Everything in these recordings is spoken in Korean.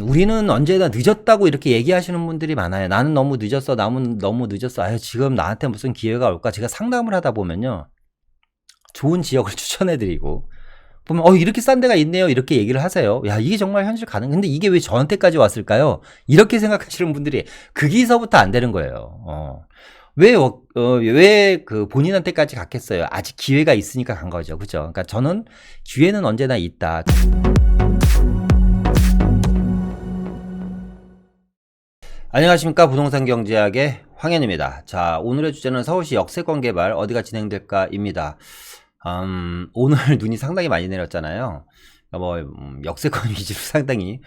우리는 언제나 늦었다고 이렇게 얘기하시는 분들이 많아요. 나는 너무 늦었어. 나는 너무 늦었어. 아유, 지금 나한테 무슨 기회가 올까? 제가 상담을 하다 보면요. 좋은 지역을 추천해드리고, 보면, 이렇게 싼 데가 있네요. 이렇게 얘기를 하세요. 야, 이게 정말 현실 가능. 근데 이게 왜 저한테까지 왔을까요? 이렇게 생각하시는 분들이, 거기서부터 안 되는 거예요. 왜 그 본인한테까지 갔겠어요? 아직 기회가 있으니까 간 거죠. 그죠? 그러니까 저는 기회는 언제나 있다. 안녕하십니까. 부동산 경제학의 황현입니다. 자, 오늘의 주제는 서울시 역세권 개발 어디가 진행될까입니다. 오늘 눈이 상당히 많이 내렸잖아요. 역세권 위주로 상당히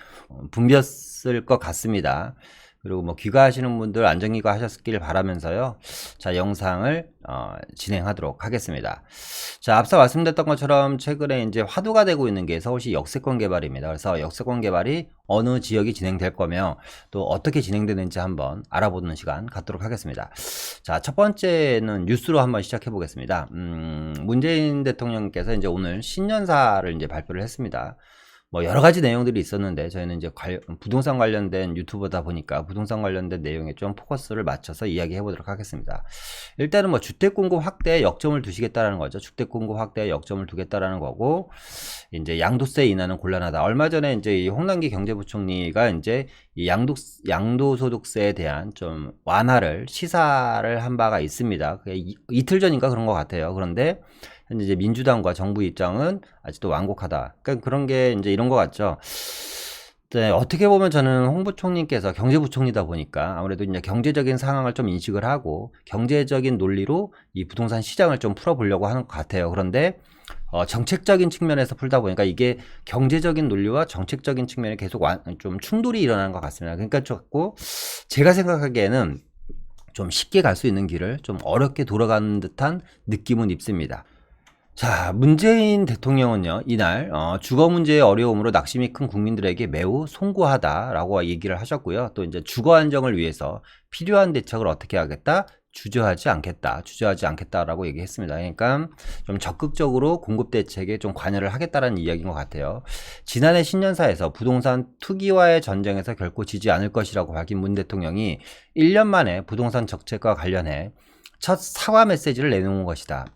붐볐을 것 같습니다. 그리고 귀가하시는 분들 안전귀가 하셨길 바라면서요. 자, 영상을 진행하도록 하겠습니다. 자, 앞서 말씀드렸던 것처럼 최근에 이제 화두가 되고 있는 게 서울시 역세권 개발입니다. 그래서 역세권 개발이 어느 지역이 진행될 거며 또 어떻게 진행되는지 한번 알아보는 시간 갖도록 하겠습니다. 자, 첫 번째는 뉴스로 한번 시작해 보겠습니다. 문재인 대통령께서 이제 오늘 신년사를 이제 발표를 했습니다. 여러 가지 내용들이 있었는데 저희는 이제 부동산 관련된 유튜버다 보니까 부동산 관련된 내용에 좀 포커스를 맞춰서 이야기해 보도록 하겠습니다. 일단은 주택 공급 확대에 역점을 두시겠다라는 거죠. 주택 공급 확대에 역점을 두겠다라는 거고, 이제 양도세 인하는 곤란하다. 얼마 전에 이제 이 홍남기 경제부총리가 이제 이 양도소득세에 대한 좀 완화를 시사를 한 바가 있습니다. 이틀 전인가 그런 것 같아요. 그런데 현재 이제 민주당과 정부 입장은 아직도 완곡하다. 그러니까 그런 게 이제 이런 것 같죠. 네, 어떻게 보면 저는 홍 부총리께서 경제부총리다 보니까 아무래도 이제 경제적인 상황을 좀 인식을 하고 경제적인 논리로 이 부동산 시장을 좀 풀어보려고 하는 것 같아요. 그런데 정책적인 측면에서 풀다 보니까 이게 경제적인 논리와 정책적인 측면에 계속 좀 충돌이 일어나는 것 같습니다. 그러니까 자꾸 제가 생각하기에는 좀 쉽게 갈 수 있는 길을 좀 어렵게 돌아가는 듯한 느낌은 있습니다. 자, 문재인 대통령은요, 이날 주거 문제의 어려움으로 낙심이 큰 국민들에게 매우 송구하다라고 얘기를 하셨고요. 또 이제 주거 안정을 위해서 필요한 대책을 어떻게 하겠다? 주저하지 않겠다라고 얘기했습니다. 그러니까 좀 적극적으로 공급 대책에 좀 관여를 하겠다라는 이야기인 것 같아요. 지난해 신년사에서 부동산 투기와의 전쟁에서 결코 지지 않을 것이라고 밝힌 문 대통령이 1년 만에 부동산 정책과 관련해 첫 사과 메시지를 내놓은 것이다.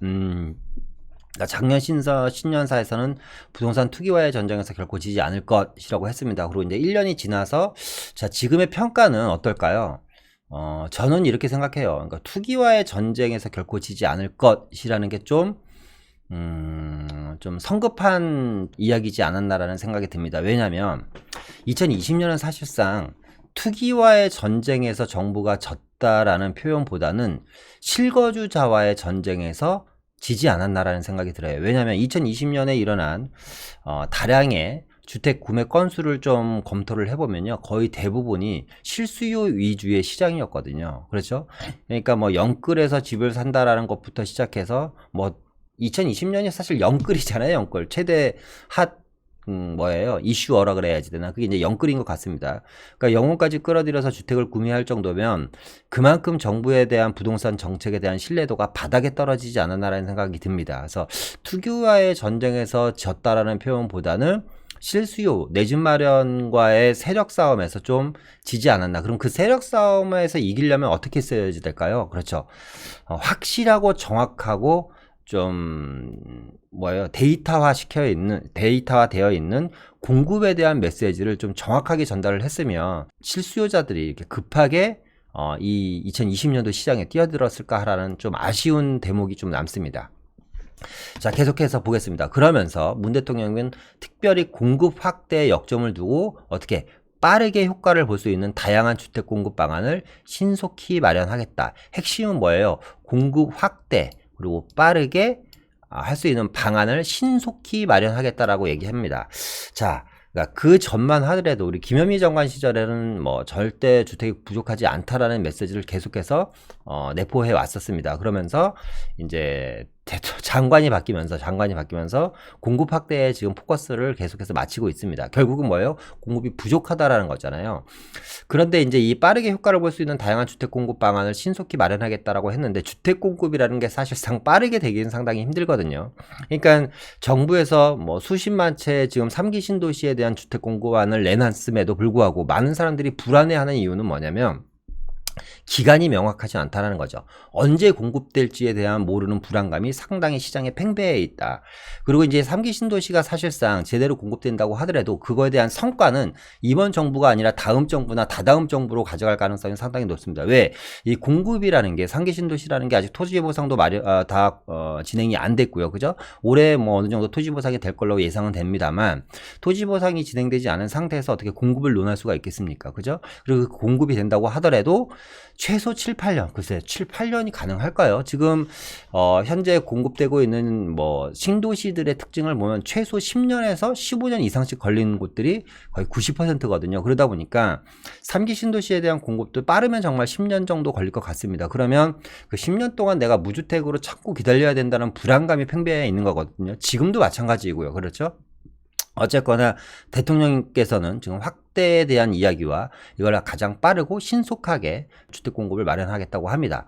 작년 신년사에서는 부동산 투기와의 전쟁에서 결코 지지 않을 것이라고 했습니다. 그리고 이제 1년이 지나서, 자, 지금의 평가는 어떨까요? 저는 이렇게 생각해요. 그러니까 투기와의 전쟁에서 결코 지지 않을 것이라는 게 좀 성급한 이야기지 않았나라는 생각이 듭니다. 왜냐면 2020년은 사실상 투기와의 전쟁에서 정부가 졌다라는 표현보다는 실거주자와의 전쟁에서 지지 않았나라는 생각이 들어요. 왜냐하면 2020년에 일어난 다량의 주택 구매 건수를 좀 검토를 해보면요, 거의 대부분이 실수요 위주의 시장이었거든요. 그렇죠? 그러니까 영끌에서 집을 산다라는 것부터 시작해서 2020년이 사실 영끌이잖아요. 영끌 최대 핫 이슈어라 그래야지 되나? 그게 이제 영끌인 것 같습니다. 그러니까 영혼까지 끌어들여서 주택을 구매할 정도면 그만큼 정부에 대한 부동산 정책에 대한 신뢰도가 바닥에 떨어지지 않았나라는 생각이 듭니다. 그래서 투기와의 전쟁에서 졌다라는 표현보다는 실수요, 내 집 마련과의 세력 싸움에서 좀 지지 않았나. 그럼 그 세력 싸움에서 이기려면 어떻게 써야지 될까요? 그렇죠. 확실하고 정확하고 데이터화 되어 있는 공급에 대한 메시지를 좀 정확하게 전달을 했으면 실수요자들이 이렇게 급하게 이 2020년도 시장에 뛰어들었을까 하라는 좀 아쉬운 대목이 좀 남습니다. 자, 계속해서 보겠습니다. 그러면서 문 대통령은 특별히 공급 확대에 역점을 두고 어떻게 빠르게 효과를 볼 수 있는 다양한 주택 공급 방안을 신속히 마련하겠다. 핵심은 뭐예요? 공급 확대, 그리고 빠르게 할 수 있는 방안을 신속히 마련하겠다라고 얘기합니다. 자, 그러니까 그 전만 하더라도 우리 김현미 장관 시절에는 절대 주택이 부족하지 않다라는 메시지를 계속해서 내포해 왔었습니다. 그러면서 이제 장관이 바뀌면서 공급 확대에 지금 포커스를 계속해서 맞추고 있습니다. 결국은 뭐예요? 공급이 부족하다라는 거잖아요. 그런데 이제 이 빠르게 효과를 볼 수 있는 다양한 주택 공급 방안을 신속히 마련하겠다라고 했는데 주택 공급이라는 게 사실상 빠르게 되기는 상당히 힘들거든요. 그러니까 정부에서 뭐 수십만 채 지금 3기 신도시에 대한 주택 공급안을 내놨음에도 불구하고 많은 사람들이 불안해하는 이유는 뭐냐면 기간이 명확하지 않다는 거죠. 언제 공급될지에 대한 모르는 불안감이 상당히 시장에 팽배해 있다. 그리고 이제 3기 신도시가 사실상 제대로 공급된다고 하더라도 그거에 대한 성과는 이번 정부가 아니라 다음 정부나 다다음 정부로 가져갈 가능성이 상당히 높습니다. 왜? 이 공급이라는 게 3기 신도시라는 게 아직 토지 보상도 진행이 안 됐고요. 그죠? 올해 뭐 어느 정도 토지 보상이 될 걸로 예상은 됩니다만 토지 보상이 진행되지 않은 상태에서 어떻게 공급을 논할 수가 있겠습니까? 그죠? 그리고 그 공급이 된다고 하더라도 최소 7, 8년, 글쎄 7, 8년이 가능할까요? 지금 현재 공급되고 있는 뭐 신도시들의 특징을 보면 최소 10년에서 15년 이상씩 걸리는 곳들이 거의 90%거든요. 그러다 보니까 3기 신도시에 대한 공급도 빠르면 정말 10년 정도 걸릴 것 같습니다. 그러면 그 10년 동안 내가 무주택으로 찾고 기다려야 된다는 불안감이 팽배해 있는 거거든요. 지금도 마찬가지이고요. 그렇죠? 어쨌거나 대통령께서는 지금 확대에 대한 이야기와 이걸 가장 빠르고 신속하게 주택 공급을 마련하겠다고 합니다.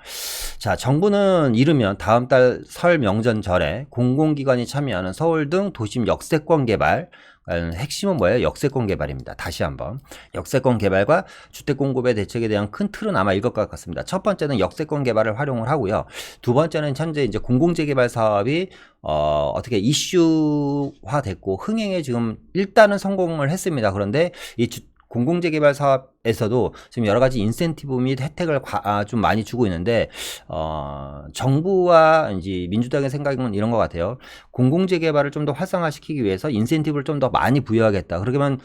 자, 정부는 이르면 다음 달 설 명전절에 공공기관이 참여하는 서울 등 도심 역세권 개발, 핵심은 뭐예요? 역세권 개발입니다. 다시 한번 역세권 개발과 주택 공급의 대책에 대한 큰 틀은 아마 이것 같습니다. 첫 번째는 역세권 개발을 활용을 하고요. 두 번째는 현재 이제 공공재개발 사업이 어떻게 이슈화됐고 흥행에 지금 일단은 성공을 했습니다. 그런데 이 공공재개발 사업에서도 지금 여러 가지 인센티브 및 혜택을 좀 많이 주고 있는데 정부와 이제 민주당의 생각은 이런 것 같아요. 공공재개발을 좀 더 활성화시키기 위해서 인센티브를 좀 더 많이 부여하겠다. 그러면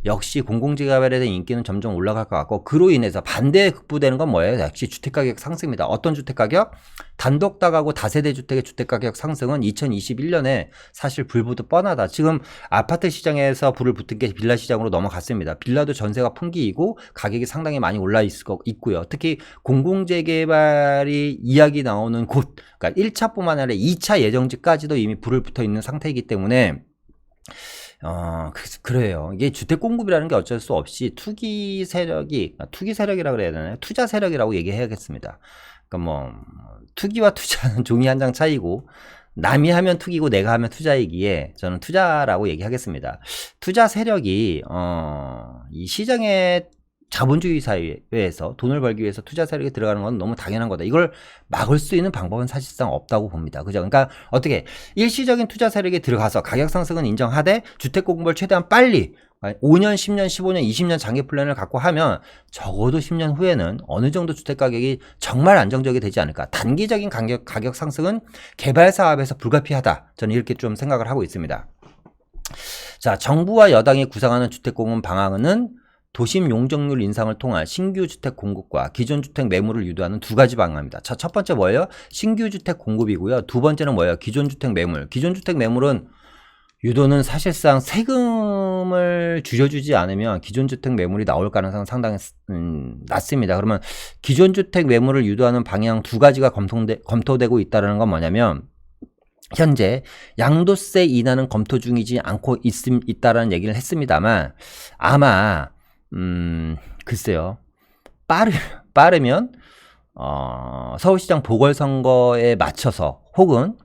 역시 공공재개발에 대한 인기는 점점 올라갈 것 같고 그로 인해서 반대에 극부되는 건 뭐예요? 역시 주택가격 상승입니다. 어떤 주택가격? 단독 다가구 다세대 주택의 주택가격 상승은 2021년에 사실 불보듯 뻔하다. 지금 아파트 시장에서 불을 붙은 게 빌라 시장으로 넘어갔습니다. 빌라도 전세가 풍기이고 가격이 상당히 많이 올라 있고요. 특히 공공재개발이 이야기 나오는 곳, 그러니까 1차뿐만 아니라 2차 예정지까지도 이미 불을 붙어 있는 상태이기 때문에 그래요. 이게 주택 공급이라는 게 어쩔 수 없이 투기 세력이라고 그래야 되나요? 투자 세력이라고 얘기해야겠습니다. 그러니까 뭐 투기와 투자는 종이 한 장 차이고 남이 하면 투기고 내가 하면 투자이기에 저는 투자라고 얘기하겠습니다. 투자 세력이 이 시장의 자본주의 사회에서 돈을 벌기 위해서 투자 세력이 들어가는 건 너무 당연한 거다. 이걸 막을 수 있는 방법은 사실상 없다고 봅니다. 그죠? 그러니까 어떻게 일시적인 투자 세력이 들어가서 가격 상승은 인정하되 주택 공급을 최대한 빨리 5년, 10년, 15년, 20년 장기 플랜을 갖고 하면 적어도 10년 후에는 어느 정도 주택 가격이 정말 안정적이 되지 않을까. 단기적인 가격 상승은 개발 사업에서 불가피하다. 저는 이렇게 좀 생각을 하고 있습니다. 자, 정부와 여당이 구상하는 주택 공급 방안은 도심 용적률 인상을 통한 신규 주택 공급과 기존 주택 매물을 유도하는 두 가지 방안입니다. 자, 첫 번째 뭐예요? 신규 주택 공급이고요. 두 번째는 뭐예요? 기존 주택 매물. 기존 주택 매물은 유도는 사실상 세금을 줄여주지 않으면 기존 주택 매물이 나올 가능성은 상당히 낮습니다. 그러면 기존 주택 매물을 유도하는 방향 두 가지가 검토되고 있다는 건 뭐냐면 현재 양도세 인하는 검토 중이지 않고 있다라는 얘기를 했습니다만 아마 글쎄요. 빠르면 서울시장 보궐선거에 맞춰서 혹은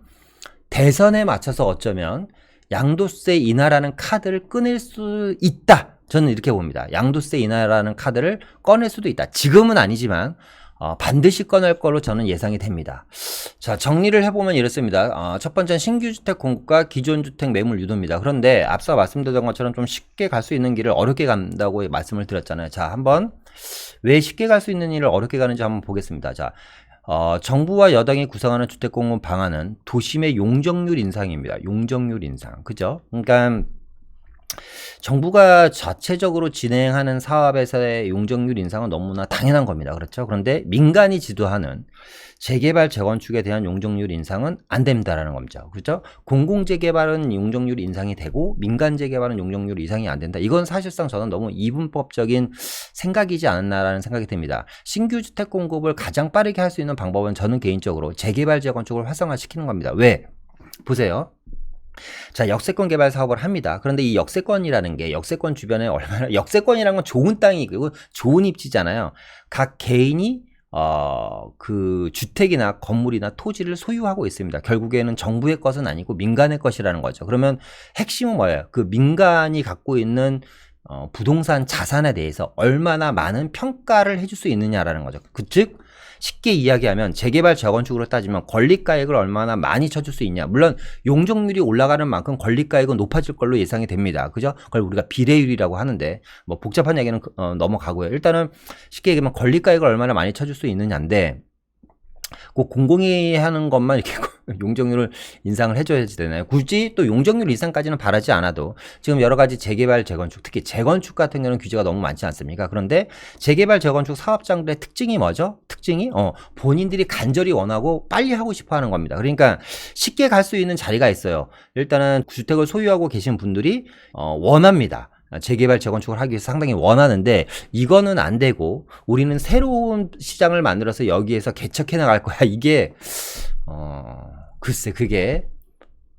대선에 맞춰서 어쩌면 양도세 인하라는 카드를 꺼낼 수 있다. 저는 이렇게 봅니다. 양도세 인하라는 카드를 꺼낼 수도 있다. 지금은 아니지만 반드시 꺼낼 걸로 저는 예상이 됩니다. 자, 정리를 해보면 이렇습니다. 첫 번째는 신규 주택 공급과 기존 주택 매물 유도입니다. 그런데 앞서 말씀드렸던 것처럼 좀 쉽게 갈 수 있는 길을 어렵게 간다고 말씀을 드렸잖아요. 자, 한번 왜 쉽게 갈 수 있는 일을 어렵게 가는지 한번 보겠습니다. 자, 정부와 여당이 구상하는 주택 공급 방안은 도심의 용적률 인상입니다. 용적률 인상. 그죠? 그러니까 정부가 자체적으로 진행하는 사업에서의 용적률 인상은 너무나 당연한 겁니다. 그렇죠? 그런데 민간이 지도하는 재개발, 재건축에 대한 용적률 인상은 안 됩니다라는 겁니다. 그렇죠? 공공재개발은 용적률 인상이 되고 민간 재개발은 용적률 인상이 안 된다. 이건 사실상 저는 너무 이분법적인 생각이지 않았나라는 생각이 듭니다. 신규 주택 공급을 가장 빠르게 할 수 있는 방법은 저는 개인적으로 재개발, 재건축을 활성화시키는 겁니다. 왜? 보세요. 자, 역세권 개발 사업을 합니다. 그런데 이 역세권이라는 게 역세권 주변에 얼마나 역세권이라는 건 좋은 땅이고 좋은 입지잖아요. 각 개인이 그 주택이나 건물이나 토지를 소유하고 있습니다. 결국에는 정부의 것은 아니고 민간의 것이라는 거죠. 그러면 핵심은 뭐예요? 그 민간이 갖고 있는 부동산 자산에 대해서 얼마나 많은 평가를 해줄 수 있느냐라는 거죠. 즉 쉽게 이야기하면 재개발 재건축으로 따지면 권리가액을 얼마나 많이 쳐줄 수 있냐. 물론 용적률이 올라가는 만큼 권리가액은 높아질 걸로 예상이 됩니다. 그죠? 그걸 우리가 비례율이라고 하는데 뭐 복잡한 얘기는 넘어가고요. 일단은 쉽게 얘기하면 권리가액을 얼마나 많이 쳐줄 수 있느냐인데 꼭 공공이 하는 것만 이렇게 용적률을 인상을 해줘야지 되나요? 굳이 또 용적률 인상까지는 바라지 않아도 지금 여러 가지 재개발, 재건축, 특히 재건축 같은 경우는 규제가 너무 많지 않습니까? 그런데 재개발, 재건축 사업장들의 특징이 뭐죠? 특징이 본인들이 간절히 원하고 빨리 하고 싶어 하는 겁니다. 그러니까 쉽게 갈 수 있는 자리가 있어요. 일단은 주택을 소유하고 계신 분들이 원합니다. 재개발, 재건축을 하기 위해서 상당히 원하는데 이거는 안 되고 우리는 새로운 시장을 만들어서 여기에서 개척해 나갈 거야. 이게 글쎄 그게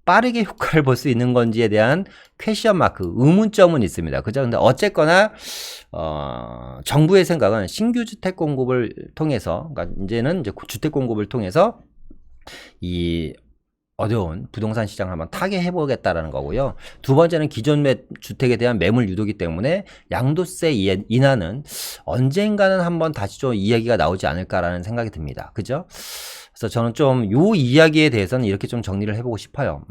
빠르게 효과를 볼 수 있는 건지에 대한 퀘션 마크, 의문점은 있습니다. 그죠? 근데 어쨌거나 정부의 생각은 신규 주택 공급을 통해서, 그러니까 이제는 이제 주택 공급을 통해서 이 어려운 부동산 시장을 한번 타게 해보겠다라는 거고요. 두 번째는 기존 주택에 대한 매물 유도기 때문에 양도세 인하는 언젠가는 한번 다시 좀 이야기가 나오지 않을까라는 생각이 듭니다. 그죠? 그래서 저는 좀 요 이야기에 대해서는 이렇게 좀 정리를 해보고 싶어요.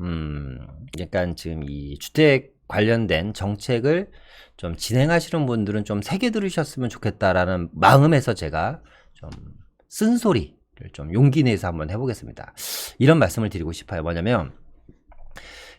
약간 지금 이 주택 관련된 정책을 좀 진행하시는 분들은 좀 세게 들으셨으면 좋겠다라는 마음에서 제가 좀 쓴소리 좀 용기 내서 한번 해보겠습니다. 이런 말씀을 드리고 싶어요. 뭐냐면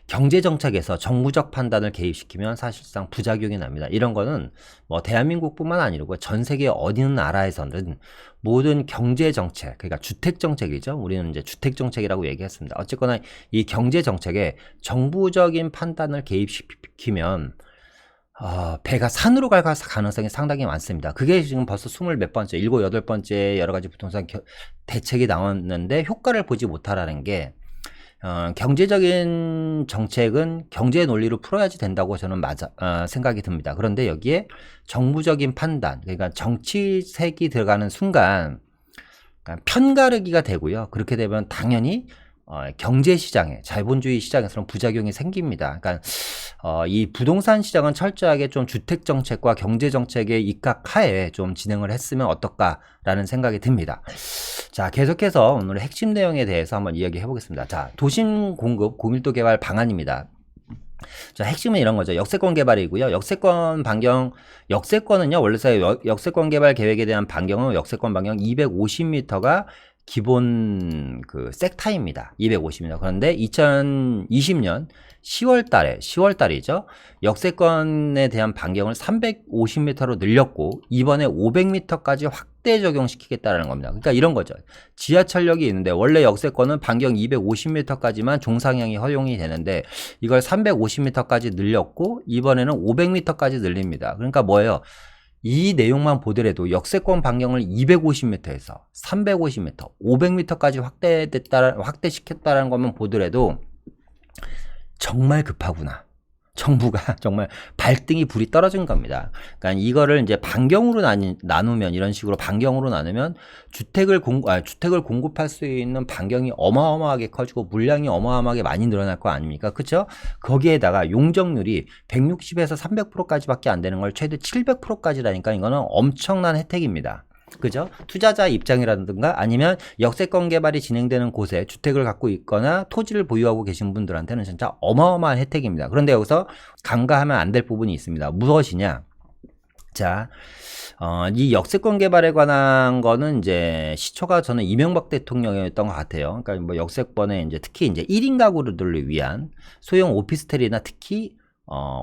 경제정책에서 정부적 판단을 개입시키면 사실상 부작용이 납니다. 이런 거는 뭐 대한민국뿐만 아니고 전 세계 어느 나라에서는 모든 경제정책, 그러니까 주택정책이죠. 우리는 이제 주택정책이라고 얘기했습니다. 어쨌거나 이 경제정책에 정부적인 판단을 개입시키면 배가 산으로 갈 가능성이 상당히 많습니다. 그게 지금 벌써 20몇 번째, 7, 8번째 여러 가지 부동산 대책이 나왔는데 효과를 보지 못하라는 게 경제적인 정책은 경제 논리로 풀어야지 된다고 저는 생각이 듭니다. 그런데 여기에 정부적인 판단, 그러니까 정치색이 들어가는 순간 편가르기가 되고요. 그렇게 되면 당연히 경제 시장에, 자본주의 시장에서는 부작용이 생깁니다. 그러니까 이 부동산 시장은 철저하게 좀 주택 정책과 경제 정책의 입각하에 좀 진행을 했으면 어떨까라는 생각이 듭니다. 자, 계속해서 오늘의 핵심 내용에 대해서 한번 이야기해 보겠습니다. 자, 도심 공급 고밀도 개발 방안입니다. 자, 핵심은 이런 거죠. 역세권 개발이고요. 역세권 반경, 역세권은요, 원래 역세권 개발 계획에 대한 반경은 역세권 반경 250m가 기본 그 섹타입니다. 250m. 그런데 2020년 10월달이죠. 역세권에 대한 반경을 350m로 늘렸고 이번에 500m까지 확대 적용시키겠다는 겁니다. 그러니까 이런 거죠. 지하철역이 있는데 원래 역세권은 반경 250m까지만 종상향이 허용이 되는데 이걸 350m까지 늘렸고 이번에는 500m까지 늘립니다. 그러니까 뭐예요? 이 내용만 보더라도 역세권 반경을 250m에서 350m, 500m까지 확대시켰다는 것만 보더라도 정말 급하구나. 정부가 정말 발등이 불이 떨어진 겁니다. 그러니까 이거를 이제 반경으로 나누면 이런 식으로 반경으로 나누면 주택을 공급할 수 있는 반경이 어마어마하게 커지고 물량이 어마어마하게 많이 늘어날 거 아닙니까? 그렇죠? 거기에다가 용적률이 160에서 300%까지밖에 안 되는 걸 최대 700%까지라니까 이거는 엄청난 혜택입니다. 그죠? 투자자 입장이라든가 아니면 역세권 개발이 진행되는 곳에 주택을 갖고 있거나 토지를 보유하고 계신 분들한테는 진짜 어마어마한 혜택입니다. 그런데 여기서 간과하면 안 될 부분이 있습니다. 무엇이냐? 자, 이 역세권 개발에 관한 거는 이제 시초가 저는 이명박 대통령이었던 것 같아요. 그러니까 뭐 역세권에 이제 특히 이제 1인 가구들을 위한 소형 오피스텔이나 특히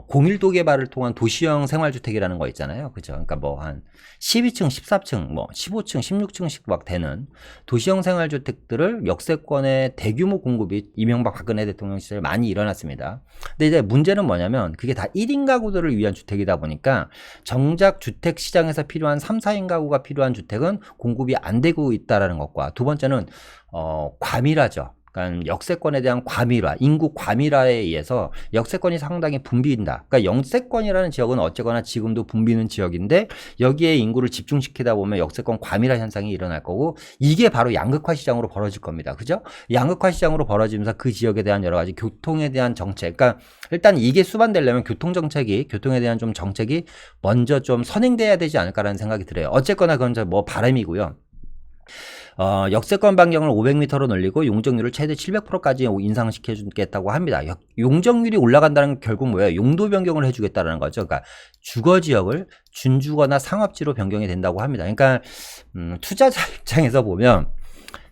공일도 개발을 통한 도시형 생활주택이라는 거 있잖아요. 그죠? 그러니까 뭐 한 12층, 14층, 뭐 15층, 16층씩 막 되는 도시형 생활주택들을 역세권의 대규모 공급이 이명박 박근혜 대통령 시절에 많이 일어났습니다. 근데 이제 문제는 뭐냐면 그게 다 1인 가구들을 위한 주택이다 보니까 정작 주택 시장에서 필요한 3, 4인 가구가 필요한 주택은 공급이 안 되고 있다라는 것과 두 번째는 과밀하죠. 그러니까 역세권에 대한 과밀화, 인구 과밀화에 의해서 역세권이 상당히 붐빈다. 그러니까 역세권이라는 지역은 어쨌거나 지금도 붐비는 지역인데 여기에 인구를 집중시키다 보면 역세권 과밀화 현상이 일어날 거고 이게 바로 양극화 시장으로 벌어질 겁니다. 그죠? 양극화 시장으로 벌어지면서 그 지역에 대한 여러 가지 교통에 대한 정책, 그러니까 일단 이게 수반되려면 교통에 대한 좀 정책이 먼저 좀 선행돼야 되지 않을까라는 생각이 들어요. 어쨌거나 그건 뭐 바람이고요. 역세권 반경을 500m로 늘리고 용적률을 최대 700%까지 인상시켜 주겠다고 합니다. 용적률이 올라간다는 건 결국 뭐예요? 용도 변경을 해주겠다는 거죠. 그러니까 주거지역을 준주거나 상업지로 변경이 된다고 합니다. 그러니까 투자자 입장에서 보면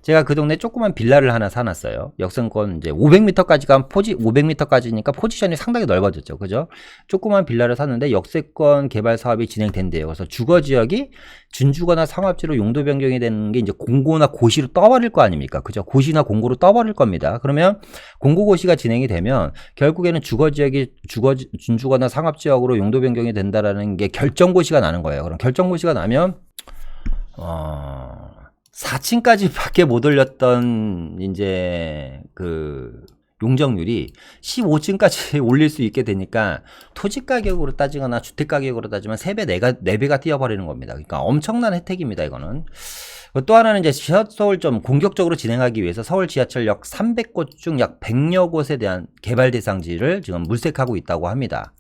제가 그 동네 조그만 빌라를 하나 사놨어요. 역세권 이제 500m까지가 500m까지니까 포지션이 상당히 넓어졌죠. 그죠? 조그만 빌라를 샀는데 역세권 개발 사업이 진행된대요. 그래서 주거 지역이 준주거나 상업지로 용도 변경이 되는 게 이제 공고나 고시로 떠버릴 거 아닙니까? 그죠? 고시나 공고로 떠버릴 겁니다. 그러면 공고 고시가 진행이 되면 결국에는 주거 지역이 준주거나 상업 지역으로 용도 변경이 된다라는 게 결정 고시가 나는 거예요. 그럼 결정 고시가 나면 4층까지 밖에 못 올렸던 이제 그 용적률이 15층까지 올릴 수 있게 되니까 토지 가격으로 따지거나 주택 가격으로 따지면 3배, 4배가 뛰어버리는 겁니다. 그러니까 엄청난 혜택입니다, 이거는. 또 하나는 이제 서울 좀 공격적으로 진행하기 위해서 서울 지하철역 300곳 중 약 100여 곳에 대한 개발 대상지를 지금 물색하고 있다고 합니다.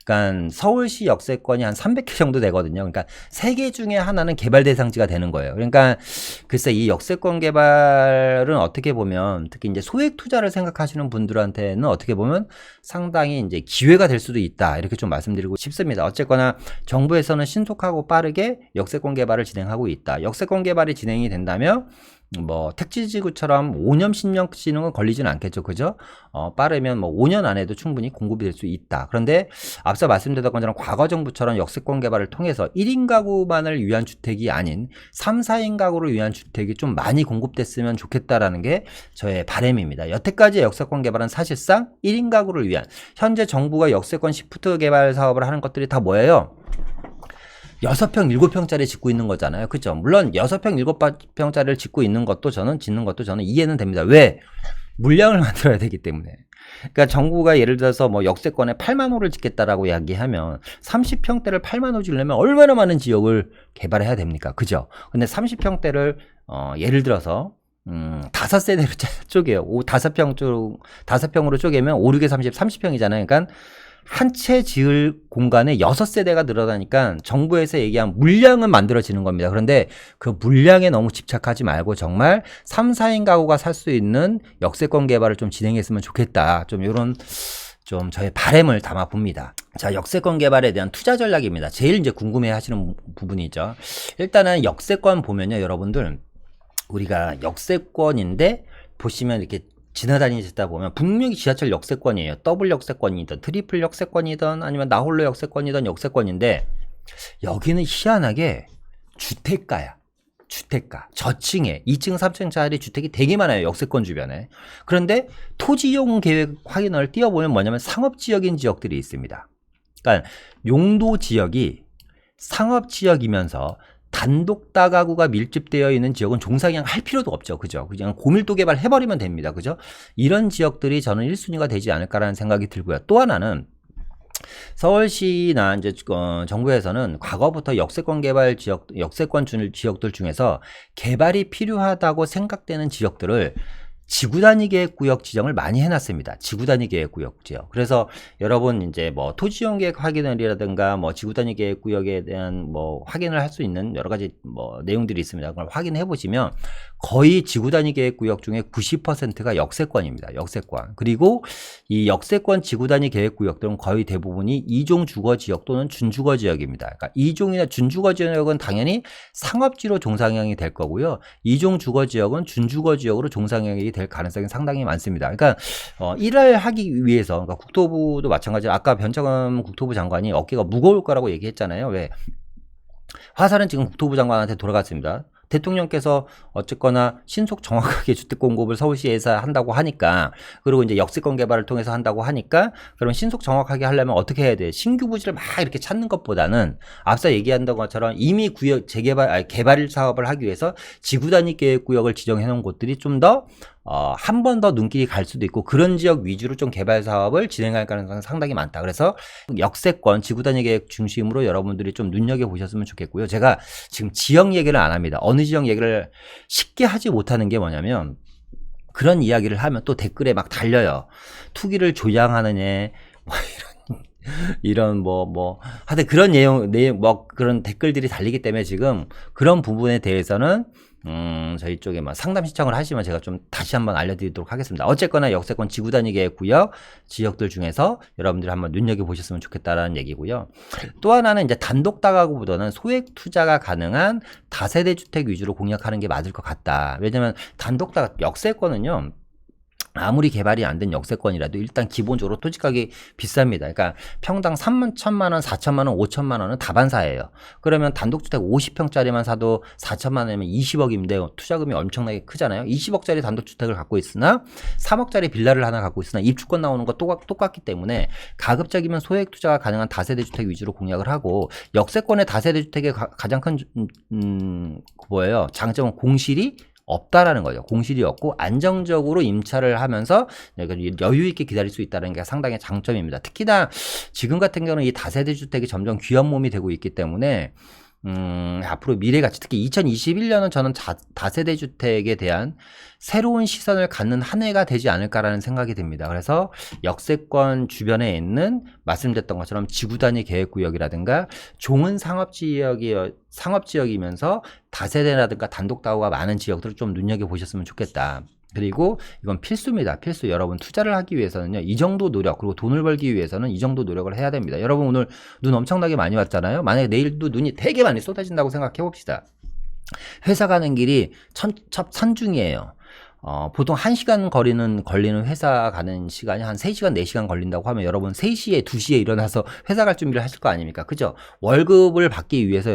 그러니까 서울시 역세권이 한 300개 정도 되거든요. 그러니까 3개 중에 하나는 개발 대상지가 되는 거예요. 그러니까 글쎄 이 역세권 개발은 어떻게 보면 특히 이제 소액 투자를 생각하시는 분들한테는 어떻게 보면 상당히 이제 기회가 될 수도 있다. 이렇게 좀 말씀드리고 싶습니다. 어쨌거나 정부에서는 신속하고 빠르게 역세권 개발을 진행하고 있다. 역세권 개발이 진행이 된다면 뭐 택지지구처럼 5년 10년씩은 걸리지는 않겠죠. 그죠? 빠르면 뭐 5년 안에도 충분히 공급이 될 수 있다. 그런데 앞서 말씀드렸던 것처럼 과거 정부처럼 역세권 개발을 통해서 1인 가구만을 위한 주택이 아닌 3, 4인 가구를 위한 주택이 좀 많이 공급됐으면 좋겠다라는 게 저의 바람입니다. 여태까지의 역세권 개발은 사실상 1인 가구를 위한 현재 정부가 역세권 시프트 개발 사업을 하는 것들이 다 뭐예요? 6평, 7평짜리 짓고 있는 거잖아요. 그죠? 물론 6평, 7평짜리를 짓고 있는 것도 저는 이해는 됩니다. 왜? 물량을 만들어야 되기 때문에. 그러니까 정부가 예를 들어서 뭐 역세권에 8만 호를 짓겠다라고 이야기하면 30평대를 8만 호 지으려면 얼마나 많은 지역을 개발해야 됩니까? 그죠? 근데 30평대를 예를 들어서 5세대로 쪼개요. 5평으로 쪼개면 5, 6에 30평이잖아요. 그러니까 한 채 지을 공간에 6세대가 늘어나니까 정부에서 얘기한 물량은 만들어지는 겁니다. 그런데 그 물량에 너무 집착하지 말고 정말 3, 4인 가구가 살 수 있는 역세권 개발을 좀 진행했으면 좋겠다. 좀 이런 좀 저의 바람을 담아 봅니다. 자, 역세권 개발에 대한 투자 전략입니다. 제일 이제 궁금해 하시는 부분이죠. 일단은 역세권 보면요, 여러분들. 우리가 역세권인데 보시면 이렇게 지나다니시다 보면 분명히 지하철 역세권이에요. 더블 역세권이든 트리플 역세권이든 아니면 나홀로 역세권이든 역세권인데 여기는 희한하게 주택가야. 주택가. 저층에 2층, 3층짜리 주택이 되게 많아요. 역세권 주변에. 그런데 토지 이용 계획 확인을 띄워보면 뭐냐면 상업지역인 지역들이 있습니다. 그러니까 용도 지역이 상업지역이면서 단독 다가구가 밀집되어 있는 지역은 종상향 할 필요도 없죠. 그죠? 그냥 고밀도 개발 해버리면 됩니다. 그죠? 이런 지역들이 저는 1순위가 되지 않을까라는 생각이 들고요. 또 하나는 서울시나 이제 정부에서는 과거부터 역세권 개발 지역, 역세권 지역들 중에서 개발이 필요하다고 생각되는 지역들을 지구단위 계획구역 지정을 많이 해놨습니다. 지구단위 계획구역 지역. 그래서 여러분 이제 뭐 토지용 계획 확인이라든가 뭐 지구단위 계획구역에 대한 뭐 확인을 할 수 있는 여러 가지 뭐 내용들이 있습니다. 그걸 확인해 보시면 거의 지구단위 계획구역 중에 90%가 역세권입니다. 역세권. 그리고 이 역세권 지구단위 계획구역들은 거의 대부분이 이종 주거지역 또는 준주거지역입니다. 그러니까 이종이나 준주거지역은 당연히 상업지로 종상향이 될 거고요. 이종 주거지역은 준주거지역으로 종상향이 될 가능성이 상당히 많습니다. 그러니까 일을 하기 위해서, 그러니까 국토부도 마찬가지로 아까 변창흠 국토부 장관이 어깨가 무거울 거라고 얘기했잖아요. 왜? 화살은 지금 국토부 장관한테 돌아갔습니다. 대통령께서 어쨌거나 신속 정확하게 주택 공급을 서울시에서 한다고 하니까, 그리고 이제 역세권 개발을 통해서 한다고 하니까, 그럼 신속 정확하게 하려면 어떻게 해야 돼? 신규 부지를 막 이렇게 찾는 것보다는 앞서 얘기한던 것처럼 이미 구역 재개발, 개발 사업을 하기 위해서 지구 단위 계획 구역을 지정해 놓은 곳들이 좀 더 한 번 더 눈길이 갈 수도 있고, 그런 지역 위주로 좀 개발 사업을 진행할 가능성이 상당히 많다. 그래서 역세권 지구 단위 계획 중심으로 여러분들이 좀 눈여겨보셨으면 좋겠고요. 제가 지금 지역 얘기를 안 합니다. 어느 지역 얘기를 쉽게 하지 못하는 게 뭐냐면, 그런 이야기를 하면 또 댓글에 막 달려요. 투기를 조장하느냐, 뭐 이런 하여튼 그런 내용 그런 댓글들이 달리기 때문에 지금 그런 부분에 대해서는 저희 쪽에 상담 신청을 하시면 제가 좀 다시 한번 알려드리도록 하겠습니다. 어쨌거나 역세권 지구 단위 계획 구역 지역들 중에서 여러분들이 한번 눈여겨보셨으면 좋겠다라는 얘기고요. 또 하나는 이제 단독 다가구보다는 소액 투자가 가능한 다세대 주택 위주로 공략하는 게 맞을 것 같다. 왜냐면 단독 다가구 역세권은요, 아무리 개발이 안 된 역세권이라도 일단 기본적으로 토지가격이 비쌉니다. 그러니까 평당 3천만 원, 4천만 원, 5천만 원은 다반사예요. 그러면 단독주택 50평짜리만 사도 4천만 원이면 20억인데 투자금이 엄청나게 크잖아요. 20억짜리 단독주택을 갖고 있으나 3억짜리 빌라를 하나 갖고 있으나 입주권 나오는 거 똑같기 때문에 가급적이면 소액 투자가 가능한 다세대 주택 위주로 공략을 하고, 역세권의 다세대 주택의 가장 큰 뭐예요? 장점은 공실이 없다라는 거죠. 공실이 없고 안정적으로 임차를 하면서 여유 있게 기다릴 수 있다는 게 상당히 장점입니다. 특히나 지금 같은 경우는 이 다세대 주택이 점점 귀한 몸이 되고 있기 때문에 앞으로 미래가치, 특히 2021년은 저는 다세대 주택에 대한 새로운 시선을 갖는 한 해가 되지 않을까라는 생각이 듭니다. 그래서 역세권 주변에 있는 말씀드렸던 것처럼 지구 단위 계획구역이라든가 좋은 상업지역이면서 다세대라든가 단독 다우가 많은 지역들을 좀 눈여겨보셨으면 좋겠다. 그리고 이건 필수입니다. 필수. 여러분 투자를 하기 위해서는요, 이 정도 노력, 그리고 돈을 벌기 위해서는 이 정도 노력을 해야 됩니다. 여러분 오늘 눈 엄청나게 많이 왔잖아요. 만약에 내일도 눈이 되게 많이 쏟아진다고 생각해 봅시다. 회사 가는 길이 산중이에요. 보통 1시간 걸리는 회사 가는 시간이 한 3시간, 4시간 걸린다고 하면 여러분 3시에, 2시에 일어나서 회사 갈 준비를 하실 거 아닙니까? 그죠? 월급을 받기 위해서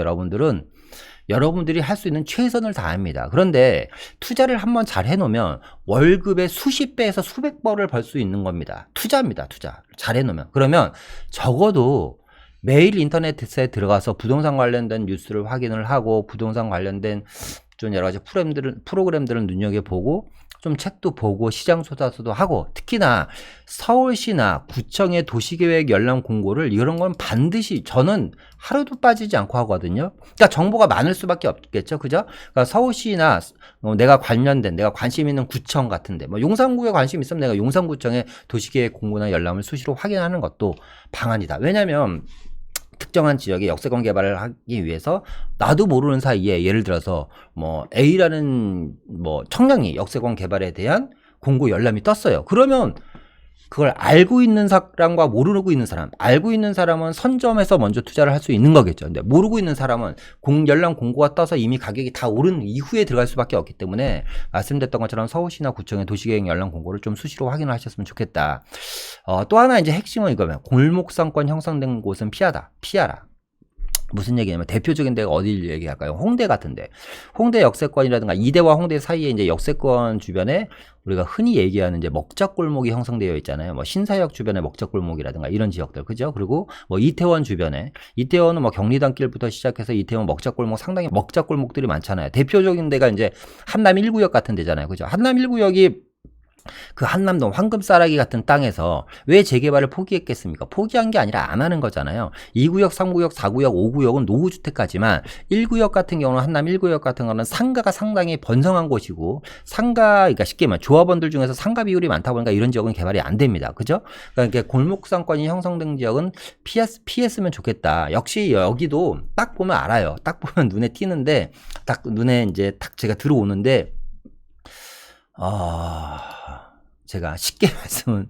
여러분들이 할 수 있는 최선을 다합니다. 그런데 투자를 한번 잘 해놓으면 월급의 수십 배에서 수백 배를 벌 수 있는 겁니다. 투자입니다. 투자. 잘 해놓으면. 그러면 적어도 매일 인터넷에 들어가서 부동산 관련된 뉴스를 확인을 하고, 부동산 관련된 좀 여러 가지 프로그램들을 눈여겨보고, 좀 책도 보고 시장 조사도 하고, 특히나 서울시나 구청의 도시계획 열람 공고를 이런 건 반드시 저는 하루도 빠지지 않고 하거든요. 그러니까 정보가 많을 수밖에 없겠죠, 그죠? 그러니까 서울시나 내가 관심 있는 구청 같은데, 용산구에 관심 있으면 내가 용산구청의 도시계획 공고나 열람을 수시로 확인하는 것도 방안이다. 왜냐면 특정한 지역에 역세권 개발을 하기 위해서 나도 모르는 사이에 예를 들어서 A라는 청량리 역세권 개발에 대한 공고 열람이 떴어요. 그러면 그걸 알고 있는 사람과 모르고 있는 사람, 알고 있는 사람은 선점해서 먼저 투자를 할 수 있는 거겠죠. 근데 모르고 있는 사람은 열람 공고가 떠서 이미 가격이 다 오른 이후에 들어갈 수밖에 없기 때문에 말씀드렸던 것처럼 서울시나 구청의 도시계획 열람 공고를 좀 수시로 확인을 하셨으면 좋겠다. 또 하나 이제 핵심은 이거면 골목상권 형성된 곳은 피하라. 무슨 얘기냐면 대표적인 데가 어디를 얘기할까요? 홍대 같은데. 홍대 역세권이라든가 이대와 홍대 사이에 이제 역세권 주변에 우리가 흔히 얘기하는 이제 먹자골목이 형성되어 있잖아요. 신사역 주변에 먹자골목이라든가 이런 지역들, 그죠? 그리고 이태원 주변에, 이태원은 경리단길부터 시작해서 이태원 먹자골목, 상당히 먹자골목들이 많잖아요. 대표적인 데가 이제 한남 1구역 같은 데잖아요. 그죠? 한남 1구역이 그 한남동 황금싸라기 같은 땅에서 왜 재개발을 포기했겠습니까? 포기한 게 아니라 안 하는 거잖아요. 2구역, 3구역, 4구역, 5구역은 노후주택까지만 1구역 같은 경우는, 한남 1구역 같은 거는 상가가 상당히 번성한 곳이고, 그러니까 쉽게 말하면 조합원들 중에서 상가 비율이 많다 보니까 이런 지역은 개발이 안 됩니다. 그죠? 그러니까 골목상권이 형성된 지역은 피했으면 좋겠다. 역시 여기도 딱 보면 알아요. 딱 보면 눈에 띄는데, 딱 눈에 이제 딱 제가 들어오는데, 제가 쉽게 말씀은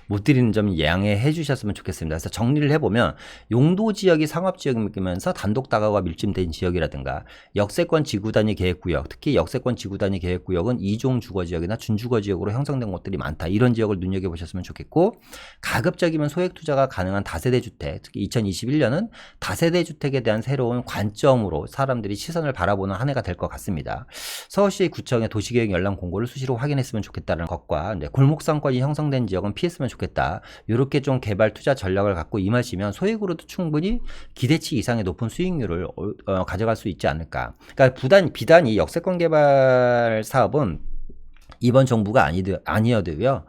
못 드리는 점 양해해 주셨으면 좋겠습니다. 그래서 정리를 해보면 용도 지역이 상업 지역이면서 단독 다가구가 밀집된 지역이라든가 역세권 지구단위 계획구역, 특히 역세권 지구단위 계획구역은 이종 주거지역이나 준주거지역으로 형성된 곳들이 많다. 이런 지역을 눈여겨보셨으면 좋겠고, 가급적이면 소액 투자가 가능한 다세대 주택, 특히 2021년은 다세대 주택에 대한 새로운 관점으로 사람들이 시선을 바라보는 한 해가 될 것 같습니다. 서울시 구청의 도시계획 열람 공고를 수시로 확인했으면 좋겠다는 것과 골목상권이 형성된 지역은 피했으면 좋겠다. 이렇게 좀 개발 투자 전략을 갖고 임하시면 소액으로도 충분히 기대치 이상의 높은 수익률을 가져갈 수 있지 않을까. 그러니까 비단 이 역세권 개발 사업은 이번 정부가 아니어도요.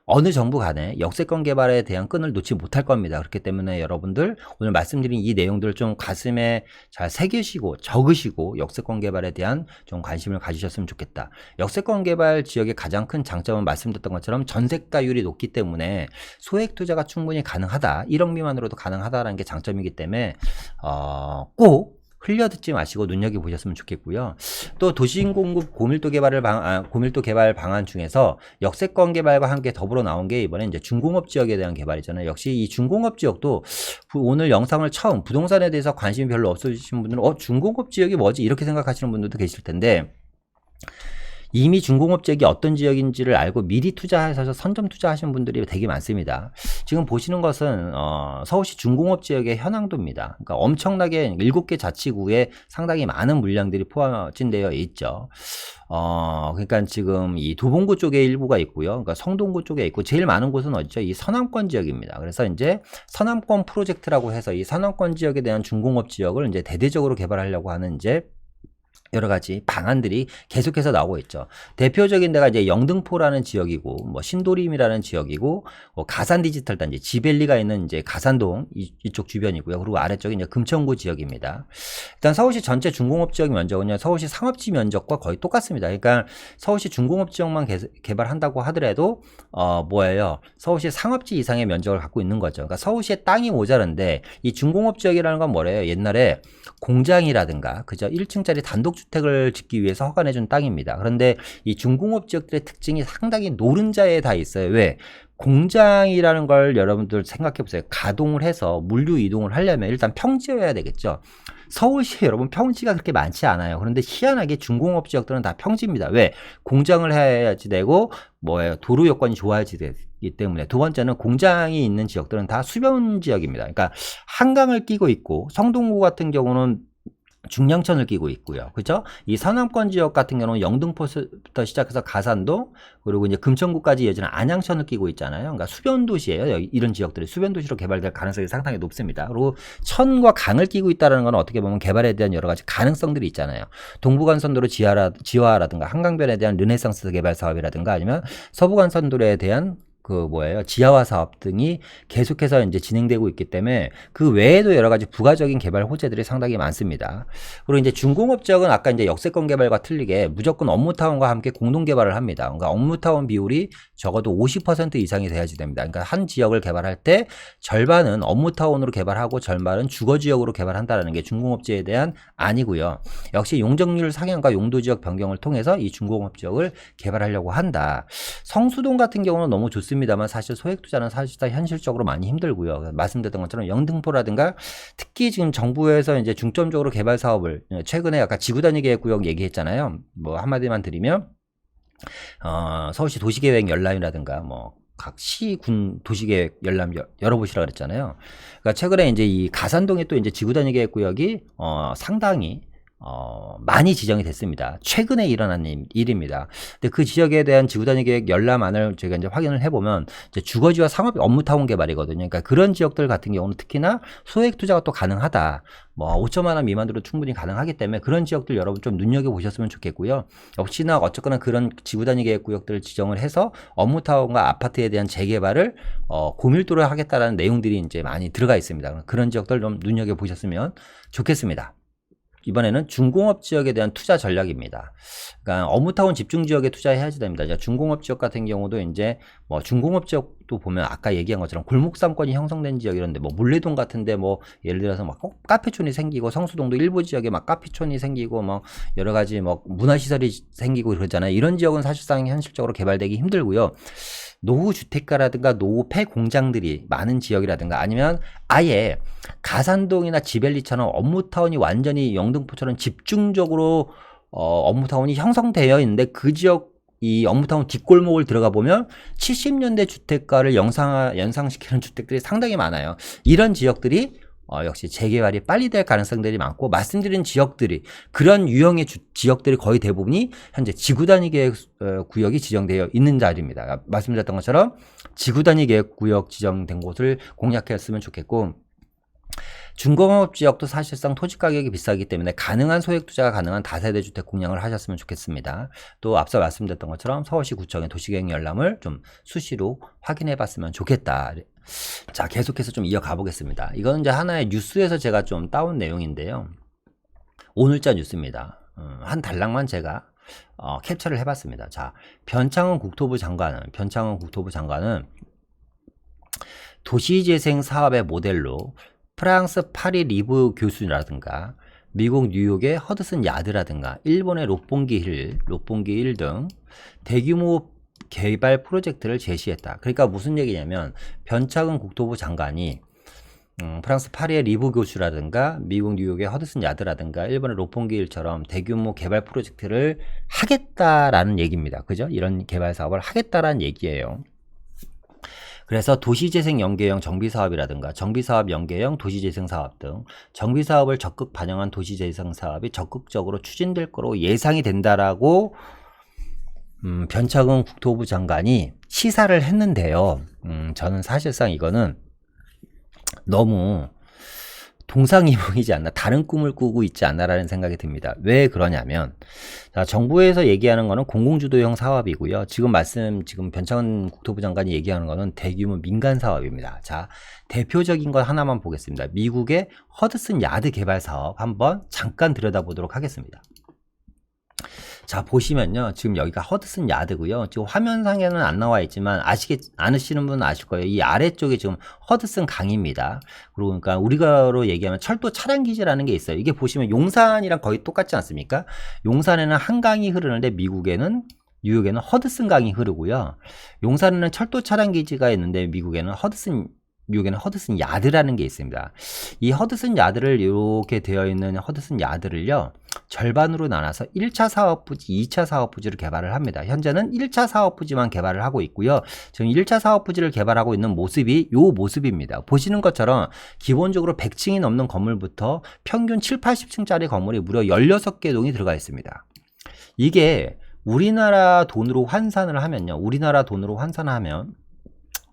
어느 정부 간에 역세권 개발에 대한 끈을 놓지 못할 겁니다. 그렇기 때문에 여러분들 오늘 말씀드린 이 내용들을 좀 가슴에 잘 새기시고 적으시고 역세권 개발에 대한 좀 관심을 가지셨으면 좋겠다. 역세권 개발 지역의 가장 큰 장점은 말씀드렸던 것처럼 전세가율이 높기 때문에 소액 투자가 충분히 가능하다. 1억 미만으로도 가능하다라는 게 장점이기 때문에 꼭 흘려듣지 마시고 눈여겨보셨으면 좋겠고요. 또 도시인공급 고밀도 개발 방안 중에서 역세권 개발과 함께 더불어 나온 게 이번에 이제 중공업 지역에 대한 개발이잖아요. 역시 이 중공업 지역도 오늘 영상을 처음 부동산에 대해서 관심이 별로 없으신 분들은 중공업 지역이 뭐지? 이렇게 생각하시는 분들도 계실 텐데, 이미 중공업 지역이 어떤 지역인지를 알고 미리 투자하셔서 선점 투자하신 분들이 되게 많습니다. 지금 보시는 것은 서울시 중공업 지역의 현황도입니다. 그러니까 엄청나게 7개 자치구에 상당히 많은 물량들이 포진되어 있죠. 그러니까 지금 이 도봉구 쪽에 일부가 있고요. 그러니까 성동구 쪽에 있고, 제일 많은 곳은 어디죠? 이 서남권 지역입니다. 그래서 이제 서남권 프로젝트라고 해서 이 서남권 지역에 대한 중공업 지역을 이제 대대적으로 개발하려고 하는 이제 여러 가지 방안들이 계속해서 나오고 있죠. 대표적인 데가 이제 영등포라는 지역이고, 뭐 신도림이라는 지역이고, 가산 디지털 단지, 지벨리가 있는 이제 가산동 이쪽 주변이고요. 그리고 아래쪽이 이제 금천구 지역입니다. 일단 서울시 전체 중공업 지역 면적은요, 서울시 상업지 면적과 거의 똑같습니다. 그러니까 서울시 중공업 지역만 개발한다고 하더라도 서울시 상업지 이상의 면적을 갖고 있는 거죠. 그러니까 서울시의 땅이 모자란데 이 중공업 지역이라는 건 뭐래요? 옛날에 공장이라든가 그죠? 1층짜리 단독주택을 짓기 위해서 허가내준 땅입니다. 그런데 이 중공업 지역들의 특징이 상당히 노른자에 다 있어요. 왜? 공장이라는 걸 여러분들 생각해 보세요. 가동을 해서 물류 이동을 하려면 일단 평지여야 되겠죠. 서울시에 여러분 평지가 그렇게 많지 않아요. 그런데 희한하게 중공업 지역들은 다 평지입니다. 왜? 공장을 해야지 되고 도로 여건이 좋아야지 되기 때문에. 두 번째는 공장이 있는 지역들은 다 수변 지역입니다. 그러니까 한강을 끼고 있고, 성동구 같은 경우는 중량천을 끼고 있고요. 그죠? 이 서남권 지역 같은 경우는 영등포부터 시작해서 가산동, 그리고 이제 금천구까지 이어지는 안양천을 끼고 있잖아요. 그러니까 수변 도시예요. 이런 지역들이 수변 도시로 개발될 가능성이 상당히 높습니다. 그리고 천과 강을 끼고 있다는 건 어떻게 보면 개발에 대한 여러 가지 가능성들이 있잖아요. 동부간선도로 지화라든가 한강변에 대한 르네상스 개발 사업이라든가 아니면 서부간선도로에 대한 지하화 사업 등이 계속해서 이제 진행되고 있기 때문에 그 외에도 여러 가지 부가적인 개발 호재들이 상당히 많습니다. 그리고 이제 중공업 지역은 아까 이제 역세권 개발과 틀리게 무조건 업무타운과 함께 공동 개발을 합니다. 그러니까 업무타운 비율이 적어도 50% 이상이 돼야지 됩니다. 그러니까 한 지역을 개발할 때 절반은 업무타운으로 개발하고 절반은 주거지역으로 개발한다는 게 중공업 지역에 대한 안이고요. 역시 용적률 상향과 용도지역 변경을 통해서 이 중공업 지역을 개발하려고 한다. 성수동 같은 경우는 너무 좋습니다. 입니다만 사실 소액 투자는 사실상 현실적으로 많이 힘들고요. 말씀드렸던 것처럼 영등포라든가 특히 지금 정부에서 이제 중점적으로 개발 사업을 최근에 아까 지구단위 계획구역 얘기했잖아요. 한마디만 드리면 서울시 도시계획 열람이라든가 각 시, 군 도시계획 열람 열어보시라 그랬잖아요. 그러니까 최근에 이제 이 가산동에 또 이제 지구단위 계획구역이 상당히 많이 지정이 됐습니다. 최근에 일어난 일입니다. 근데 그 지역에 대한 지구단위 계획 열람안을 저희가 이제 확인을 해보면 이제 주거지와 상업 업무타운 개발이거든요. 그러니까 그런 지역들 같은 경우는 특히나 소액 투자가 또 가능하다. 5천만 원 미만으로 충분히 가능하기 때문에 그런 지역들 여러분 좀 눈여겨보셨으면 좋겠고요. 역시나 어쨌거나 그런 지구단위 계획 구역들을 지정을 해서 업무타운과 아파트에 대한 재개발을 고밀도로 하겠다라는 내용들이 이제 많이 들어가 있습니다. 그런 지역들 좀 눈여겨보셨으면 좋겠습니다. 이번에는 중공업 지역에 대한 투자 전략입니다. 그러니까 업무타운 집중 지역에 투자해야지 됩니다. 중공업 지역 같은 경우도 이제 중공업 지역도 보면 아까 얘기한 것처럼 골목상권이 형성된 지역 이런데 물레동 같은데 예를 들어서 카페촌이 생기고 성수동도 일부 지역에 카페촌이 생기고 여러 가지 문화시설이 생기고 그러잖아요. 이런 지역은 사실상 현실적으로 개발되기 힘들고요. 노후주택가라든가 노후 폐공장들이 많은 지역이라든가 아니면 아예 가산동이나 지벨리처럼 업무타운이 완전히 영등포처럼 집중적으로 업무타운이 형성되어 있는데 그 지역 이 업무타운 뒷골목을 들어가 보면 70년대 주택가를 연상시키는 주택들이 상당히 많아요. 이런 지역들이 역시 재개발이 빨리 될 가능성들이 많고 말씀드린 지역들이 그런 유형의 지역들이 거의 대부분이 현재 지구단위 계획 구역이 지정되어 있는 자리입니다. 말씀드렸던 것처럼 지구단위 계획 구역 지정된 곳을 공략했으면 좋겠고 중공업 지역도 사실상 토지 가격이 비싸기 때문에 가능한 소액 투자가 가능한 다세대 주택 공략을 하셨으면 좋겠습니다. 또 앞서 말씀드렸던 것처럼 서울시 구청의 도시계획 열람을 좀 수시로 확인해 봤으면 좋겠다. 자, 계속해서 좀 이어가 보겠습니다. 이건 이제 하나의 뉴스에서 제가 좀 따온 내용인데요. 오늘자 뉴스입니다. 한 달락만 제가 캡처를 해봤습니다. 자, 변창흠 국토부 장관은 도시재생 사업의 모델로 프랑스 파리 리브 교수라든가 미국 뉴욕의 허드슨 야드라든가 일본의 롯본기 힐 등 대규모 개발 프로젝트를 제시했다. 그러니까 무슨 얘기냐면 변창흠 국토부 장관이 프랑스 파리의 리브 교수라든가 미국 뉴욕의 허드슨 야드라든가 일본의 롯본기 힐처럼 대규모 개발 프로젝트를 하겠다라는 얘기입니다. 그죠? 이런 개발 사업을 하겠다라는 얘기예요. 그래서 도시재생 연계형 정비사업이라든가 정비사업 연계형 도시재생사업 등 정비사업을 적극 반영한 도시재생사업이 적극적으로 추진될 거로 예상이 된다라고 변창흠 국토부 장관이 시사를 했는데요. 저는 사실상 이거는 너무 동상이몽이지 않나, 다른 꿈을 꾸고 있지 않나라는 생각이 듭니다. 왜 그러냐면, 자, 정부에서 얘기하는 거는 공공주도형 사업이고요. 지금 변창흠 국토부 장관이 얘기하는 거는 대규모 민간 사업입니다. 자, 대표적인 것 하나만 보겠습니다. 미국의 허드슨 야드 개발 사업 한번 잠깐 들여다보도록 하겠습니다. 자, 보시면요. 지금 여기가 허드슨 야드고요. 지금 화면상에는 안 나와 있지만 아시는 분은 아실 거예요. 이 아래쪽에 지금 허드슨 강입니다. 그러니까 우리가로 얘기하면 철도 차량 기지라는 게 있어요. 이게 보시면 용산이랑 거의 똑같지 않습니까? 용산에는 한강이 흐르는데 뉴욕에는 허드슨 강이 흐르고요. 용산에는 철도 차량 기지가 있는데 뉴욕에는 허드슨 야드라는 게 있습니다. 이 허드슨 야드를 이렇게 되어 있는 허드슨 야드를요. 절반으로 나눠서 1차 사업부지, 2차 사업부지를 개발을 합니다. 현재는 1차 사업부지만 개발을 하고 있고요. 지금 1차 사업부지를 개발하고 있는 모습이 요 모습입니다. 보시는 것처럼 기본적으로 100층이 넘는 건물부터 평균 7, 80층짜리 건물이 무려 16개 동이 들어가 있습니다. 이게 우리나라 돈으로 환산을 하면요.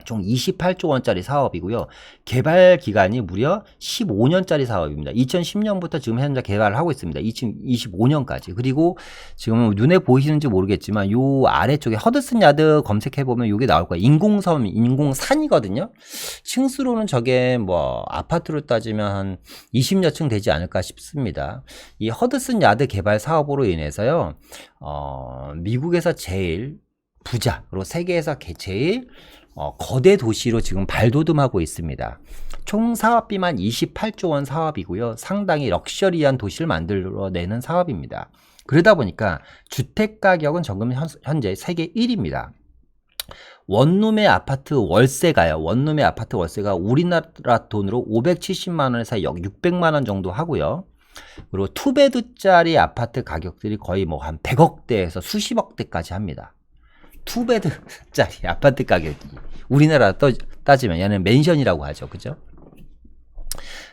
총 28조 원짜리 사업이고요. 개발 기간이 무려 15년짜리 사업입니다. 2010년부터 지금 현재 개발을 하고 있습니다. 2025년까지. 그리고 지금 눈에 보이시는지 모르겠지만 요 아래쪽에 허드슨 야드 검색해보면 요게 나올 거예요. 인공산이거든요. 층수로는 저게 뭐 아파트로 따지면 한 20여 층 되지 않을까 싶습니다. 이 허드슨 야드 개발 사업으로 인해서요. 미국에서 제일 부자, 그리고 세계에서 제일 거대 도시로 지금 발돋움하고 있습니다. 총 사업비만 28조 원 사업이고요. 상당히 럭셔리한 도시를 만들어내는 사업입니다. 그러다 보니까 주택 가격은 지금 현재 세계 1위입니다. 원룸의 아파트 월세가 우리나라 돈으로 570만 원에서 약 600만 원 정도 하고요. 그리고 투베드짜리 아파트 가격들이 거의 뭐 한 100억대에서 수십억대까지 합니다. 투베드짜리 아파트 가격이 우리나라 따지면 얘는 맨션이라고 하죠. 그죠?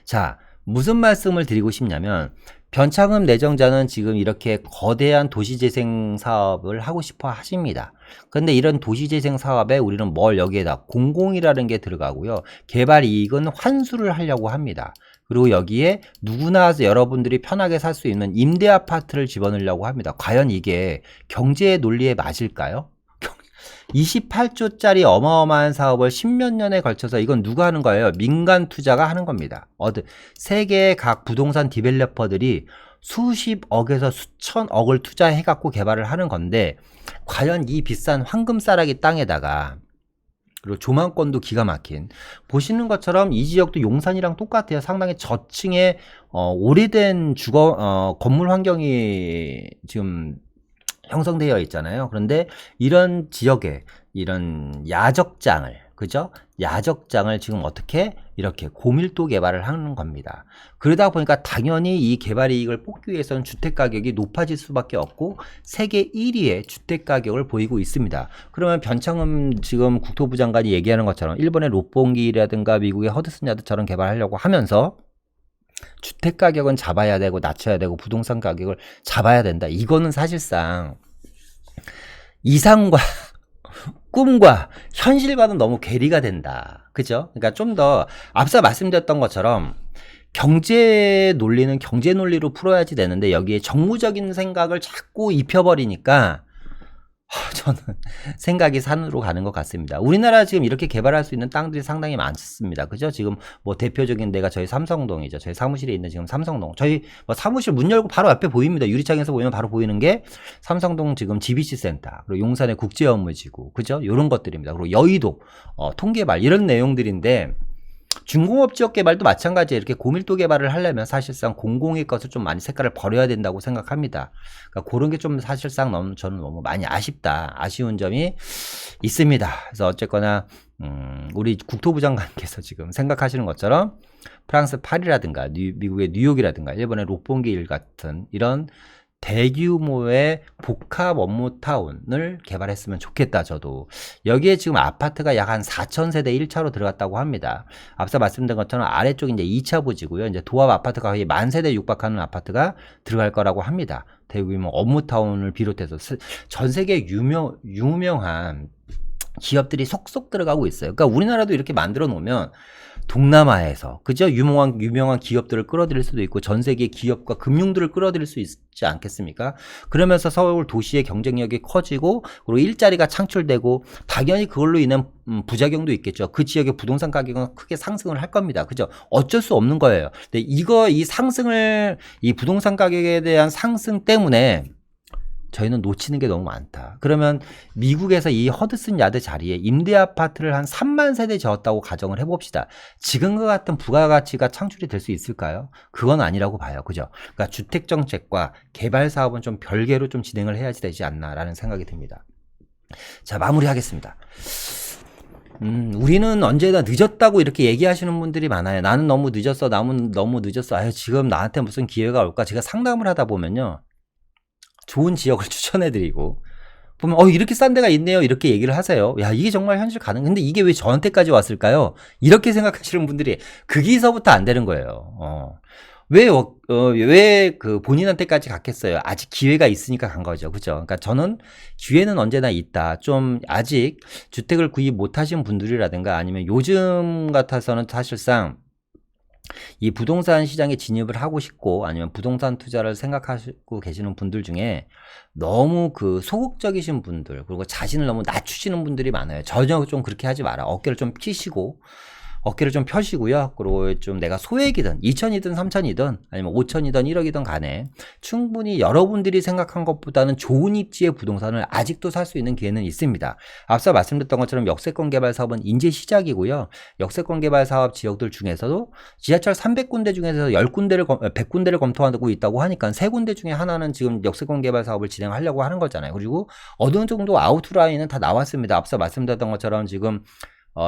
자, 무슨 말씀을 드리고 싶냐면 변창흠 내정자는 지금 이렇게 거대한 도시재생 사업을 하고 싶어 하십니다. 그런데 이런 도시재생 사업에 우리는 여기에다 공공이라는 게 들어가고요. 개발 이익은 환수를 하려고 합니다. 그리고 여기에 누구나 여러분들이 편하게 살 수 있는 임대 아파트를 집어넣으려고 합니다. 과연 이게 경제의 논리에 맞을까요? 28조짜리 어마어마한 사업을 10몇 년에 걸쳐서 이건 누가 하는 거예요? 민간 투자가 하는 겁니다. 세계의 각 부동산 디벨로퍼들이 수십억에서 수천억을 투자해갖고 개발을 하는 건데 과연 이 비싼 황금싸라기 땅에다가 그리고 조망권도 기가 막힌 보시는 것처럼 이 지역도 용산이랑 똑같아요. 상당히 저층의 오래된 건물 환경이 지금 형성되어 있잖아요. 그런데 이런 지역에 이런 야적장을, 그죠? 야적장을 지금 어떻게 이렇게 고밀도 개발을 하는 겁니다. 그러다 보니까 당연히 이 개발 이익을 뽑기 위해서는 주택 가격이 높아질 수밖에 없고 세계 1위의 주택 가격을 보이고 있습니다. 그러면 변창흠 지금 국토부 장관이 얘기하는 것처럼 일본의 롯봉기라든가 미국의 허드슨 야드처럼 개발하려고 하면서 주택 가격은 잡아야 되고 낮춰야 되고 부동산 가격을 잡아야 된다. 이거는 사실상 이상과 꿈과 현실과는 너무 괴리가 된다. 그죠? 그러니까 좀 더 앞서 말씀드렸던 것처럼 경제 논리는 경제 논리로 풀어야지 되는데 여기에 정무적인 생각을 자꾸 입혀버리니까 저는 생각이 산으로 가는 것 같습니다. 우리나라 지금 이렇게 개발할 수 있는 땅들이 상당히 많습니다. 그죠? 지금 뭐 대표적인 데가 저희 삼성동이죠. 저희 사무실에 있는 지금 삼성동. 저희 뭐 사무실 문 열고 바로 앞에 보입니다. 유리창에서 보면 바로 보이는 게 삼성동 지금 GBC 센터, 그리고 용산의 국제업무지구, 그죠? 이런 것들입니다. 그리고 여의도, 통개발 이런 내용들인데 중공업 지역 개발도 마찬가지예요. 이렇게 고밀도 개발을 하려면 사실상 공공의 것을 좀 많이 색깔을 버려야 된다고 생각합니다. 그러니까 그런 게 좀 사실상 저는 너무 많이 아쉬운 점이 있습니다. 그래서 어쨌거나 우리 국토부 장관께서 지금 생각하시는 것처럼 프랑스 파리라든가 미국의 뉴욕이라든가 일본의 롯봉길 같은 이런 대규모의 복합 업무타운을 개발했으면 좋겠다. 저도 여기에 지금 아파트가 약 한 4,000세대 1차로 들어갔다고 합니다. 앞서 말씀드린 것처럼 아래쪽이 이제 2차 부지고요. 이제 도합 아파트가 거의 10,000세대 육박하는 아파트가 들어갈 거라고 합니다. 대규모 업무타운을 비롯해서 전 세계 유명한 기업들이 속속 들어가고 있어요. 그러니까 우리나라도 이렇게 만들어 놓으면 동남아에서, 그죠? 유명한 기업들을 끌어들일 수도 있고 전 세계 기업과 금융들을 끌어들일 수 있지 않겠습니까? 그러면서 서울 도시의 경쟁력이 커지고 그리고 일자리가 창출되고 당연히 그걸로 인한 부작용도 있겠죠. 그 지역의 부동산 가격은 크게 상승을 할 겁니다. 그죠? 어쩔 수 없는 거예요. 근데 이 부동산 가격에 대한 상승 때문에 저희는 놓치는 게 너무 많다. 그러면 미국에서 이 허드슨 야드 자리에 임대 아파트를 한 3만 세대 지었다고 가정을 해봅시다. 지금과 같은 부가가치가 창출이 될 수 있을까요? 그건 아니라고 봐요. 그죠? 그러니까 주택정책과 개발 사업은 좀 별개로 좀 진행을 해야지 되지 않나라는 생각이 듭니다. 자, 마무리하겠습니다. 우리는 언제나 늦었다고 이렇게 얘기하시는 분들이 많아요. 나는 너무 늦었어. 나는 너무 늦었어. 아유, 지금 나한테 무슨 기회가 올까? 제가 상담을 하다 보면요. 좋은 지역을 추천해드리고 보면 이렇게 싼 데가 있네요 이렇게 얘기를 하세요. 야, 이게 정말 현실 가능. 근데 이게 왜 저한테까지 왔을까요? 이렇게 생각하시는 분들이 거기서부터 안 되는 거예요. 왜 그 본인한테까지 갔겠어요? 아직 기회가 있으니까 간 거죠. 그죠? 그러니까 저는 기회는 언제나 있다. 좀 아직 주택을 구입 못하신 분들이라든가 아니면 요즘 같아서는 사실상 이 부동산 시장에 진입을 하고 싶고 아니면 부동산 투자를 생각하고 계시는 분들 중에 너무 그 소극적이신 분들 그리고 자신을 너무 낮추시는 분들이 많아요. 전혀 좀 그렇게 하지 마라. 어깨를 좀 펴시고요. 그리고 좀 내가 소액이든 2천이든 3천이든 아니면 5천이든 1억이든 간에 충분히 여러분들이 생각한 것보다는 좋은 입지의 부동산을 아직도 살 수 있는 기회는 있습니다. 앞서 말씀드렸던 것처럼 역세권 개발 사업은 이제 시작이고요. 역세권 개발 사업 지역들 중에서도 지하철 300군데 중에서 100군데를 검토하고 있다고 하니까 3군데 중에 하나는 지금 역세권 개발 사업을 진행하려고 하는 거잖아요. 그리고 어느 정도 아웃라인은 다 나왔습니다. 앞서 말씀드렸던 것처럼 지금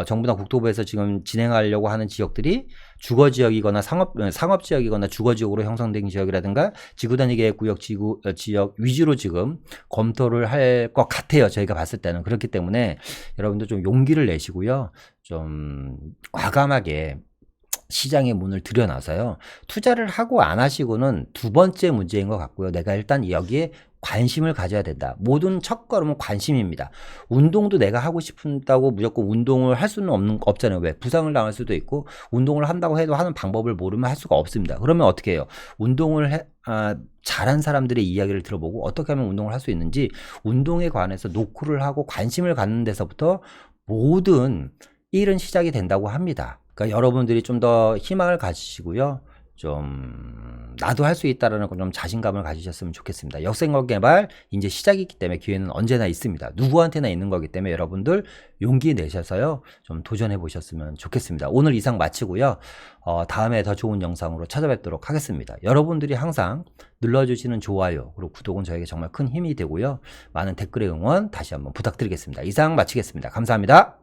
정부나 국토부에서 지금 진행하려고 하는 지역들이 주거지역이거나 상업지역이거나 주거지역으로 형성된 지역이라든가 지구단위계획구역 지역 위주로 지금 검토를 할 것 같아요. 저희가 봤을 때는. 그렇기 때문에 여러분들 좀 용기를 내시고요. 좀 과감하게 시장의 문을 들여놔서요. 투자를 하고 안 하시고는 두 번째 문제인 것 같고요. 내가 일단 여기에 관심을 가져야 된다. 모든 첫걸음은 관심입니다. 운동도 내가 하고 싶다고 무조건 운동을 할 수는 없잖아요. 왜? 부상을 당할 수도 있고 운동을 한다고 해도 하는 방법을 모르면 할 수가 없습니다. 그러면 어떻게 해요? 운동을 잘한 사람들의 이야기를 들어보고 어떻게 하면 운동을 할 수 있는지 운동에 관해서 노크를 하고 관심을 갖는 데서부터 모든 일은 시작이 된다고 합니다. 그러니까 여러분들이 좀 더 희망을 가지시고요. 좀 나도 할 수 있다라는 좀 자신감을 가지셨으면 좋겠습니다. 역생관 개발 이제 시작이기 때문에 기회는 언제나 있습니다. 누구한테나 있는 거기 때문에 여러분들 용기 내셔서요 좀 도전해 보셨으면 좋겠습니다. 오늘 이상 마치고요. 다음에 더 좋은 영상으로 찾아뵙도록 하겠습니다. 여러분들이 항상 눌러주시는 좋아요 그리고 구독은 저에게 정말 큰 힘이 되고요. 많은 댓글의 응원 다시 한번 부탁드리겠습니다. 이상 마치겠습니다. 감사합니다.